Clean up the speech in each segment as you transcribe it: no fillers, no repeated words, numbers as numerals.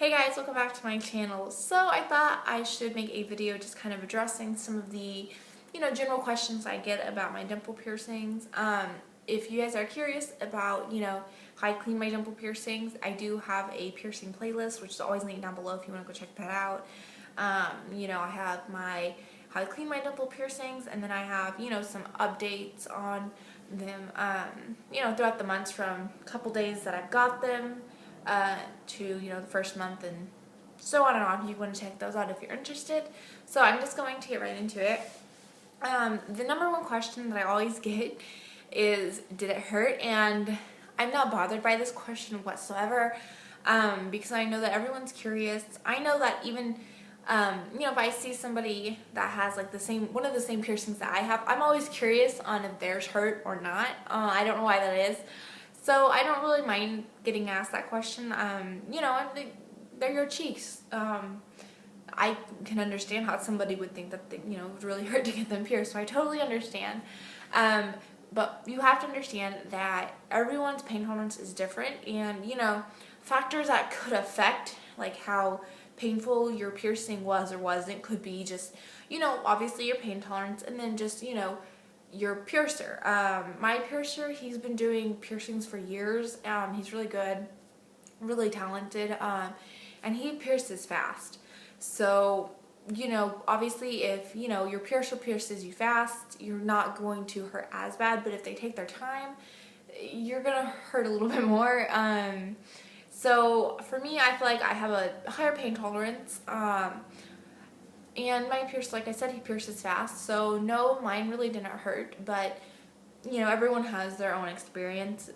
Hey guys, welcome back to my channel. So I thought I should make a video just kind of addressing some of the, general questions I get about my dimple piercings. If you guys are curious about, how I clean my dimple piercings, I do have a piercing playlist, which is always linked down below if you want to go check that out. I have my how I clean my dimple piercings, and then I have, some updates on them, throughout the months from a couple days that I've got them to, the first month and so on and on. You want to check those out if you're interested. So I'm just going to get right into it. The number one question that I always get is, did it hurt? And I'm not bothered by this question whatsoever, because I know that everyone's curious. I know that even if I see somebody that has like one of the same piercings that I have, I'm always curious on if theirs hurt or not. I don't know why that is. So I don't really mind getting asked that question. They're your cheeks. I can understand how somebody would think that it would really hurt to get them pierced. So I totally understand. But you have to understand that everyone's pain tolerance is different, and factors that could affect like how painful your piercing was or wasn't could be just obviously your pain tolerance, and then just your piercer. My piercer, he's been doing piercings for years. He's really good, really talented, and he pierces fast. So obviously if your piercer pierces you fast, you're not going to hurt as bad, but if they take their time, you're gonna hurt a little bit more. So for me, I feel like I have a higher pain tolerance, and my piercer, like I said, he pierces fast, so no, mine really didn't hurt. But everyone has their own experience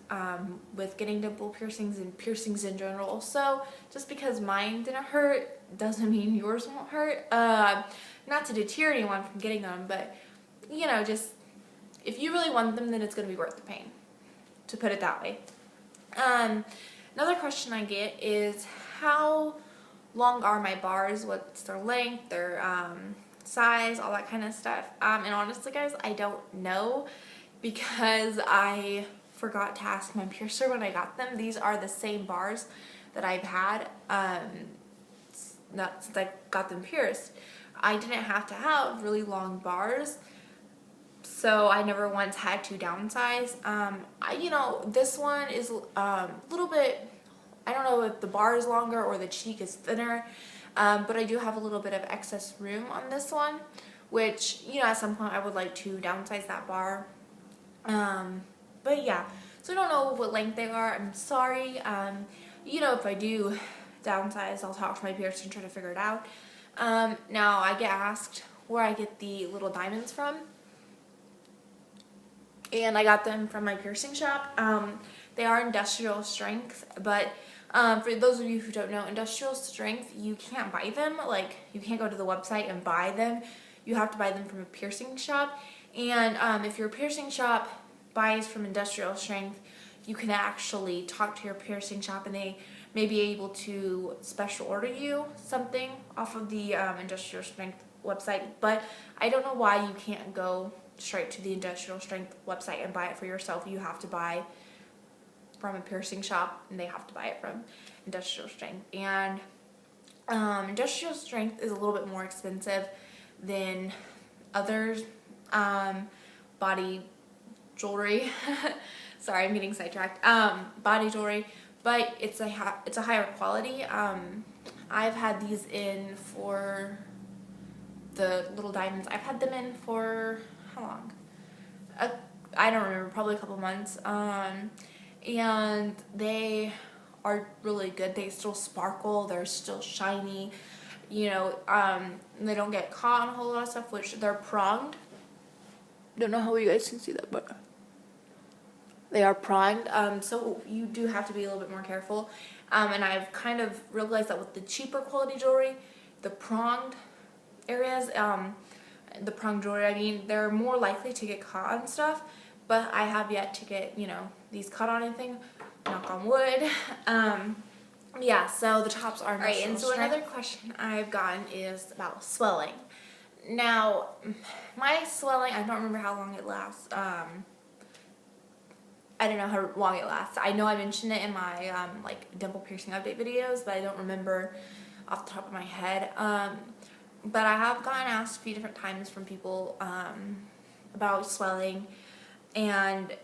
with getting dimple piercings and piercings in general. So just because mine didn't hurt doesn't mean yours won't hurt. Not to deter anyone from getting them, but just if you really want them, then it's going to be worth the pain, to put it that way. Another question I get is, how long are my bars? What's their length, their size, all that kind of stuff. And honestly, guys, I don't know, because I forgot to ask my piercer when I got them. These are the same bars that I've had since I got them pierced. I didn't have to have really long bars, so I never once had to downsize. This one is a little bit, I don't know if the bar is longer or the cheek is thinner, but I do have a little bit of excess room on this one, which, at some point I would like to downsize that bar. But yeah, so I don't know what length they are. I'm sorry. If I do downsize, I'll talk to my piercer and try to figure it out. Now I get asked where I get the little diamonds from, and I got them from my piercing shop. They are industrial strength, but for those of you who don't know, industrial strength, you can't buy them. Like, you can't go to the website and buy them. You have to buy them from a piercing shop. And if your piercing shop buys from industrial strength, you can actually talk to your piercing shop, and they may be able to special order you something off of the industrial strength website. But I don't know why you can't go straight to the industrial strength website and buy it for yourself. You have to buy from a piercing shop, and they have to buy it from industrial strength. And industrial strength is a little bit more expensive than others. Body jewelry sorry, I'm getting sidetracked. Body jewelry, but it's a higher quality. I've had these in for the little diamonds. I've had them in for how long? I don't remember, probably a couple months. And they are really good. They still sparkle. They're still shiny. They don't get caught on a whole lot of stuff, which they're pronged. Don't know how you guys can see that, but they are pronged. So you do have to be a little bit more careful. And I've kind of realized that with the cheaper quality jewelry, the pronged areas, the pronged jewelry, I mean, they're more likely to get caught on stuff. But I have yet to get, these caught on anything, knock on wood. Yeah, so the tops are right. And so another question I've gotten is about swelling. Now, my swelling, I don't remember how long it lasts. I don't know how long it lasts. I know I mentioned it in my like dimple piercing update videos, but I don't remember off the top of my head. But I have gotten asked a few different times from people about swelling, and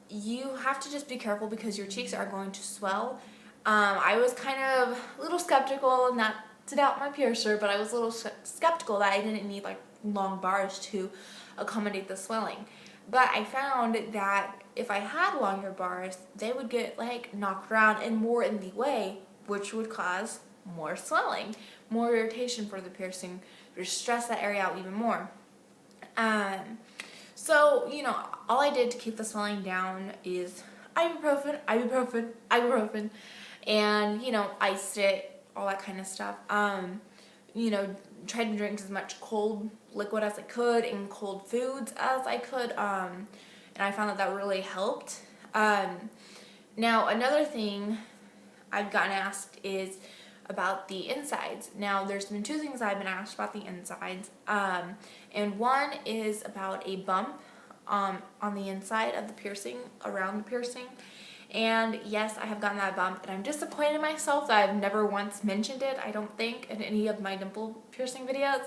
you have to just be careful because your cheeks are going to swell. I was kind of a little skeptical, not to doubt my piercer, but I was a little skeptical that I didn't need like long bars to accommodate the swelling. But I found that if I had longer bars, they would get like knocked around and more in the way, which would cause more swelling, more irritation for the piercing, or stress that area out even more. So, you know, all I did to keep the swelling down is ibuprofen, and, you know, iced it, all that kind of stuff. You know, tried to drink as much cold liquid as I could and cold foods as I could, and I found that that really helped. Now, another thing I've gotten asked is about the insides. Now, there's been two things I've been asked about the insides, and one is about a bump on the inside of the piercing, around the piercing. And yes, I have gotten that bump, and I'm disappointed in myself that I've never once mentioned it, I don't think, in any of my dimple piercing videos.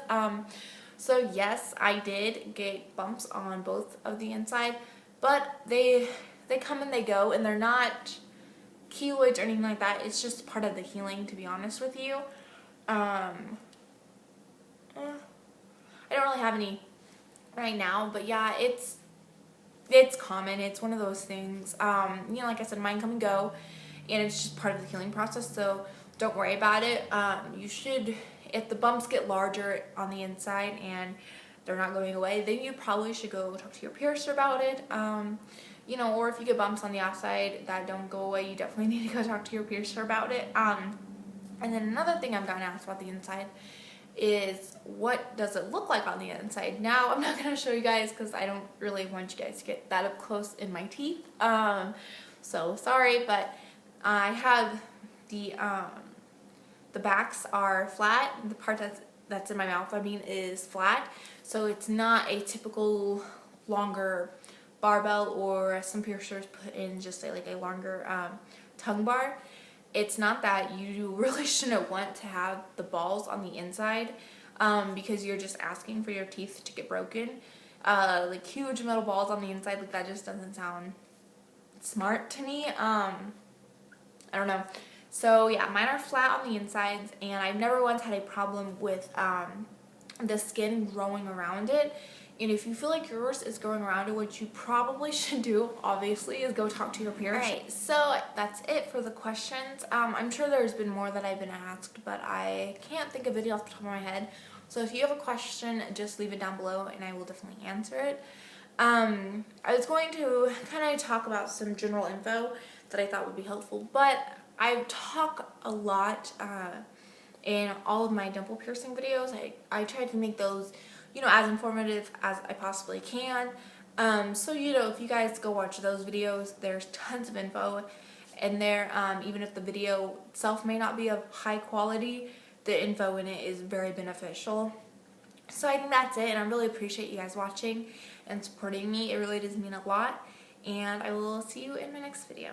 So yes, I did get bumps on both of the inside, but they come and they go, and they're not keloids or anything like that. It's just part of the healing, to be honest with you. I don't really have any right now, but yeah, it's common. It's one of those things. You know, like I said, mine come and go, and it's just part of the healing process, so don't worry about it. You should, if the bumps get larger on the inside and they're not going away, then you probably should go talk to your piercer about it. You know, or if you get bumps on the outside that don't go away, you definitely need to go talk to your piercer about it. And then another thing I've gotten asked about the inside is, what does it look like on the inside? Now, I'm not going to show you guys because I don't really want you guys to get that up close in my teeth. So sorry, but I have the backs are flat. The part that's in my mouth, I mean, is flat. So it's not a typical longer barbell, or some piercers put in just like a longer tongue bar. It's not that. You really shouldn't want to have the balls on the inside, because you're just asking for your teeth to get broken. Like huge metal balls on the inside, like that just doesn't sound smart to me. I don't know. So yeah, mine are flat on the insides, and I've never once had a problem with the skin growing around it. And if you feel like yours is growing around it, what you probably should do, obviously, is go talk to your piercer. Alright, so that's it for the questions. I'm sure there's been more that I've been asked, but I can't think of it off the top of my head. So if you have a question, just leave it down below, and I will definitely answer it. I was going to kind of talk about some general info that I thought would be helpful, but I talk a lot in all of my dimple piercing videos. I try to make those, you know, as informative as I possibly can. So, you know, if you guys go watch those videos, there's tons of info in there. Even if the video itself may not be of high quality, the info in it is very beneficial. So I think that's it, and I really appreciate you guys watching and supporting me. It really does mean a lot, and I will see you in my next video.